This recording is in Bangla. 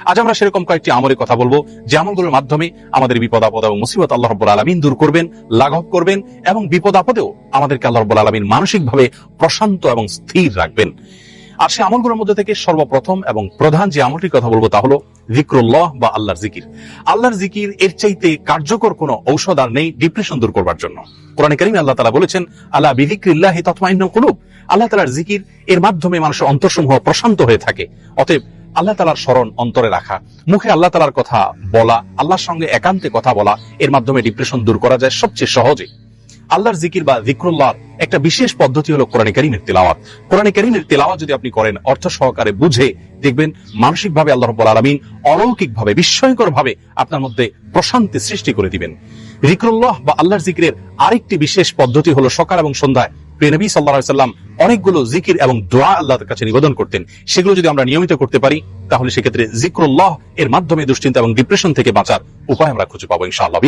আজ আমরা সেরকম কয়েকটি আমলের কথা বলবো, যে আমলগুলোর মাধ্যমে আমাদের বিপদ আপদ এবং মুসিবত আল্লাহ রাব্বুল আলামিন দূর করবেন, লাঘব করবেন এবং বিপদ আপদেও আমাদেরকে আল্লাহ রাব্বুল আলামিন মানসিকভাবে প্রশান্ত এবং স্থির রাখবেন। আর সেই আমলগুলোর মধ্যে থেকে সর্বপ্রথম এবং প্রধান যে আমলটির কথা বলবো তা হলো যিকরুল্লাহ বা আল্লাহর জিকির। আল্লাহর জিকির এর চাইতে কার্যকর কোনো ঔষধ আর নেই ডিপ্রেশন দূর করবার জন্য। কোরআনে কারীমে আল্লাহ তাআলা বলেছেন, আলা বিযিকরিল্লাহি তাতমাইন্নুল কুলুব। আল্লাহ তাআলার জিকির এর মাধ্যমে মানুষের অন্তরসমূহ প্রশান্ত হয়ে থাকে। অতএব আল্লাহ তাআলার স্মরণ অন্তরে রাখা, মুখে আল্লাহ তাআলার কথা বলা, আল্লাহর সঙ্গে একান্তে কথা বলা, এর মাধ্যমে ডিপ্রেশন দূর করা যায় সবচেয়ে সহজে। আল্লাহর জিকির বা যিকরুল্লাহর একটা বিশেষ পদ্ধতি হলো কোরআনে কারীমের তিলাওয়াত। কোরআনে কারীমের তিলাওয়াত যদি আপনি করেন অর্থ সহকারে বুঝে, দেখবেন মানসিকভাবে আল্লাহ রাব্বুল আলামিন অলৌকিকভাবে, বিস্ময়করভাবে আপনার মধ্যে প্রশান্তি সৃষ্টি করে দিবেন। যিকরুল্লাহ বা আল্লাহর জিকিরের আরেকটি বিশেষ পদ্ধতি হলো সকাল এবং সন্ধ্যায় প্রিয় নবী সাল্লাল্লাহু আলাইহি সাল্লাম অনেকগুলো জিকির এবং দোয়া আল্লাহর কাছে নিবেদন করতেন। সেগুলো যদি আমরা নিয়মিত করতে পারি তাহলে সেক্ষেত্রে যিকরুল্লাহ এর মাধ্যমে দুশ্চিন্তা এবং ডিপ্রেশন থেকে বাঁচার উপায় আমরা খুঁজে পাবো ইনশাআল্লাহ।